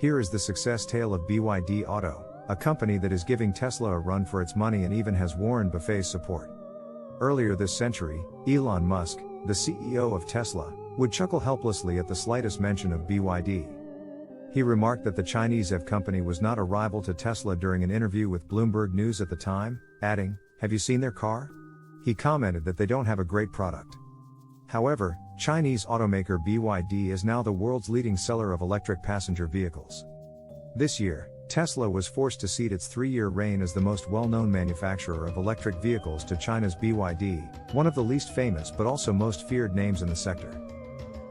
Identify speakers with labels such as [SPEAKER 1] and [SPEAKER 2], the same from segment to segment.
[SPEAKER 1] Here is the success tale of BYD Auto, a company that is giving Tesla a run for its money and even has Warren Buffett's support. Earlier this century, Elon Musk, the CEO of Tesla, would chuckle helplessly at the slightest mention of BYD. He remarked that the Chinese EV company was not a rival to Tesla during an interview with Bloomberg News at the time, adding, "Have you seen their car?" He commented that they don't have a great product. However, Chinese automaker BYD is now the world's leading seller of electric passenger vehicles. This year, Tesla was forced to cede its 3-year reign as the most well-known manufacturer of electric vehicles to China's BYD, one of the least famous but also most feared names in the sector.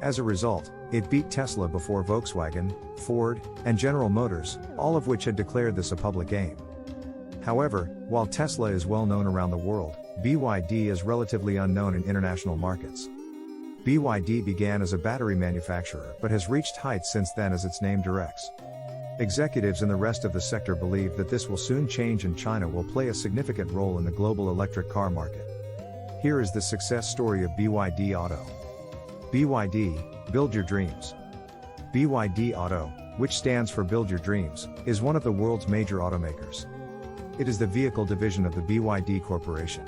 [SPEAKER 1] As a result, it beat Tesla before Volkswagen, Ford, and General Motors, all of which had declared this a public aim. However, while Tesla is well known around the world, BYD is relatively unknown in international markets. BYD began as a battery manufacturer but has reached heights since then, as its name directs. Executives in the rest of the sector believe that this will soon change and China will play a significant role in the global electric car market. Here is the success story of BYD Auto. BYD, Build Your Dreams. BYD Auto, which stands for Build Your Dreams, is one of the world's major automakers. It is the vehicle division of the BYD Corporation.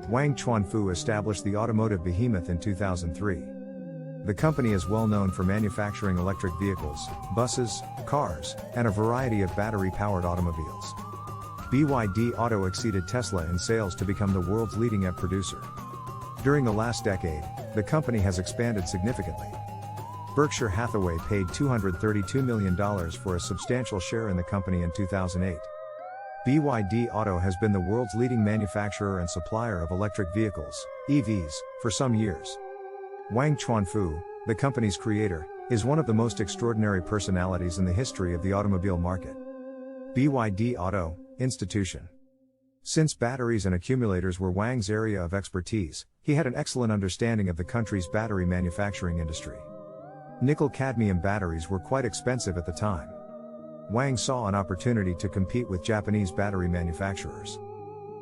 [SPEAKER 1] Wang Chuanfu established the automotive behemoth in 2003. The company is well known for manufacturing electric vehicles, buses, cars, and a variety of battery-powered automobiles. BYD Auto exceeded Tesla in sales to become the world's leading EV producer. During the last decade, the company has expanded significantly. Berkshire Hathaway paid $232 million for a substantial share in the company in 2008. BYD Auto has been the world's leading manufacturer and supplier of electric vehicles, EVs, for some years. Wang Chuanfu, the company's creator, is one of the most extraordinary personalities in the history of the automobile market. BYD Auto, Institution. Since batteries and accumulators were Wang's area of expertise, he had an excellent understanding of the country's battery manufacturing industry. Nickel-cadmium batteries were quite expensive at the time. Wang saw an opportunity to compete with Japanese battery manufacturers.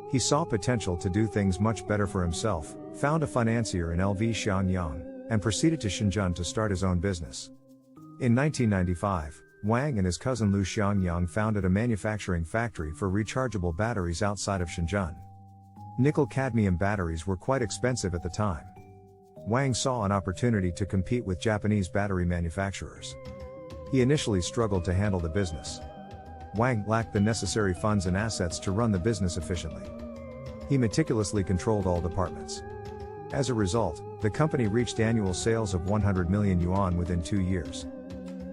[SPEAKER 1] He saw potential to do things much better for himself, found a financier in LV Xiangyang, and proceeded to Shenzhen to start his own business. In 1995, Wang and his cousin Lu Xiangyang founded a manufacturing factory for rechargeable batteries outside of Shenzhen. Nickel-cadmium batteries were quite expensive at the time. Wang saw an opportunity to compete with Japanese battery manufacturers. He initially struggled to handle the business. Wang lacked the necessary funds and assets to run the business efficiently. He meticulously controlled all departments. As a result, the company reached annual sales of 100 million yuan within 2 years.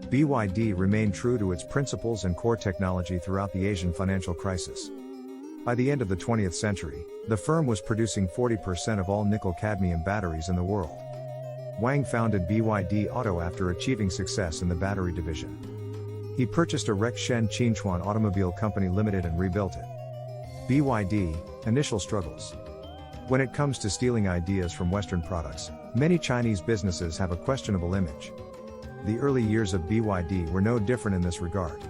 [SPEAKER 1] BYD remained true to its principles and core technology throughout the Asian financial crisis. By the end of the 20th century, the firm was producing 40% of all nickel-cadmium batteries in the world. Wang founded BYD Auto after achieving success in the battery division. He purchased a wrecked Shen Qinchuan Automobile Company Limited and rebuilt it. BYD, initial struggles. When it comes to stealing ideas from Western products, many Chinese businesses have a questionable image. The early years of BYD were no different in this regard.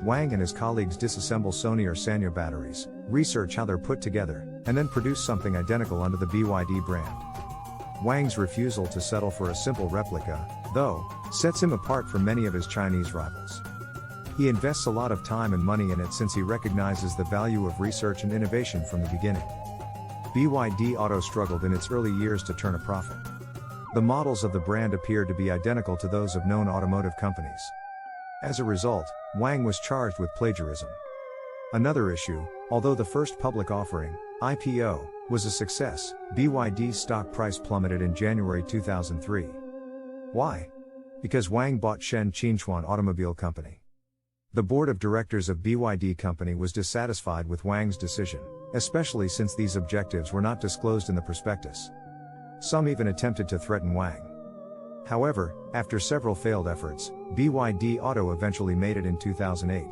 [SPEAKER 1] Wang and his colleagues disassemble Sony or Sanyo batteries, research how they're put together, and then produce something identical under the BYD brand. Wang's refusal to settle for a simple replica, though, sets him apart from many of his Chinese rivals. He invests a lot of time and money in it since he recognizes the value of research and innovation from the beginning. BYD Auto struggled in its early years to turn a profit. The models of the brand appeared to be identical to those of known automotive companies. As a result, Wang was charged with plagiarism. Another issue, although the first public offering, IPO, was a success, BYD's stock price plummeted in January 2003. Why? Because Wang bought Shen Qinchuan Automobile Company. The board of directors of BYD Company was dissatisfied with Wang's decision, especially since these objectives were not disclosed in the prospectus. Some even attempted to threaten Wang. However, after several failed efforts, BYD Auto eventually made it in 2008.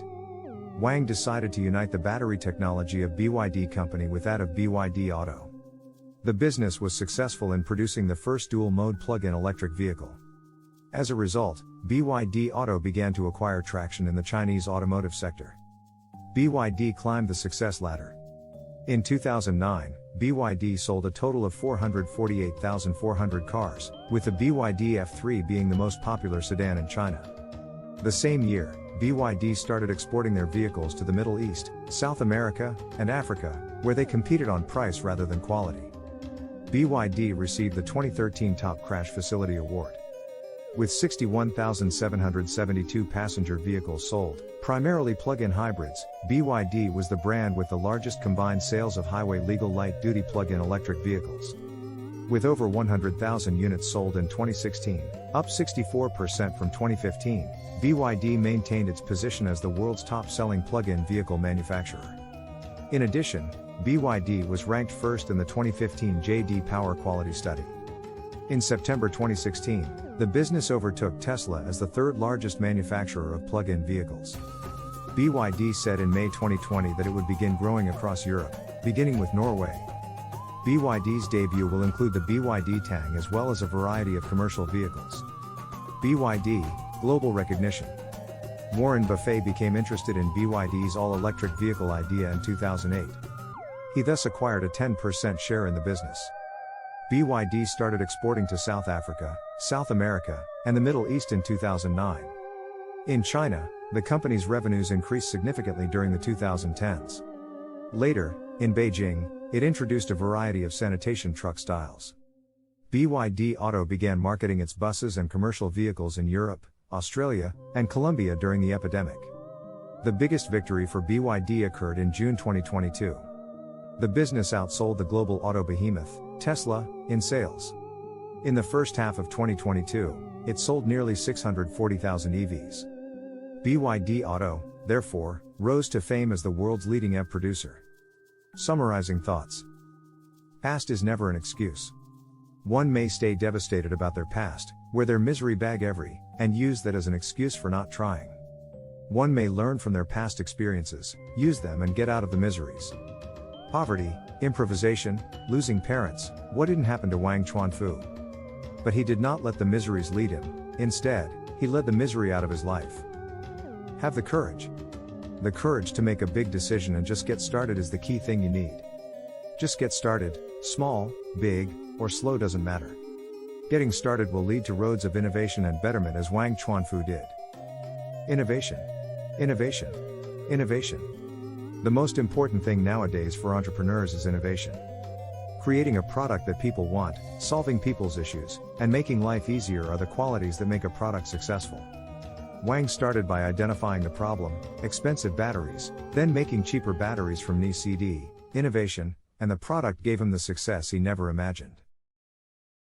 [SPEAKER 1] Wang decided to unite the battery technology of BYD Company with that of BYD Auto. The business was successful in producing the first dual-mode plug-in electric vehicle. As a result, BYD Auto began to acquire traction in the Chinese automotive sector. BYD climbed the success ladder. In 2009, BYD sold a total of 448,400 cars, with the BYD F3 being the most popular sedan in China. The same year, BYD started exporting their vehicles to the Middle East, South America, and Africa, where they competed on price rather than quality. BYD received the 2013 Top Crash Facility Award. With 61,772 passenger vehicles sold, primarily plug-in hybrids, BYD was the brand with the largest combined sales of highway legal light-duty plug-in electric vehicles. With over 100,000 units sold in 2016, up 64% from 2015, BYD maintained its position as the world's top-selling plug-in vehicle manufacturer. In addition, BYD was ranked first in the 2015 J.D. Power Quality Study. In September 2016, the business overtook Tesla as the third largest manufacturer of plug-in vehicles. BYD said in May 2020 that it would begin growing across Europe, beginning with Norway. BYD's debut will include the BYD Tang as well as a variety of commercial vehicles. BYD, global recognition. Warren Buffett became interested in BYD's all-electric vehicle idea in 2008. He thus acquired a 10% share in the business. BYD started exporting to South Africa, South America, and the Middle East in 2009. In China, the company's revenues increased significantly during the 2010s. Later, in Beijing, it introduced a variety of sanitation truck styles. BYD Auto began marketing its buses and commercial vehicles in Europe, Australia, and Colombia during the epidemic. The biggest victory for BYD occurred in June 2022. The business outsold the global auto behemoth, Tesla, in sales. In the first half of 2022, it sold nearly 640,000 EVs. BYD Auto, therefore, rose to fame as the world's leading EV producer. Summarizing thoughts. Past is never an excuse. One may stay devastated about their past, wear their misery bag and use that as an excuse for not trying. One may learn from their past experiences, use them and get out of the miseries. Poverty, improvisation, losing parents, what didn't happen to Wang Chuanfu? But he did not let the miseries lead him, instead, he led the misery out of his life. Have the courage. The courage to make a big decision and just get started is the key thing you need. Just get started, small, big, or slow doesn't matter. Getting started will lead to roads of innovation and betterment as Wang Chuanfu did. Innovation. Innovation. Innovation. The most important thing nowadays for entrepreneurs is innovation. Creating a product that people want, solving people's issues, and making life easier are the qualities that make a product successful. Wang started by identifying the problem, expensive batteries, then making cheaper batteries from NCD, innovation, and the product gave him the success he never imagined.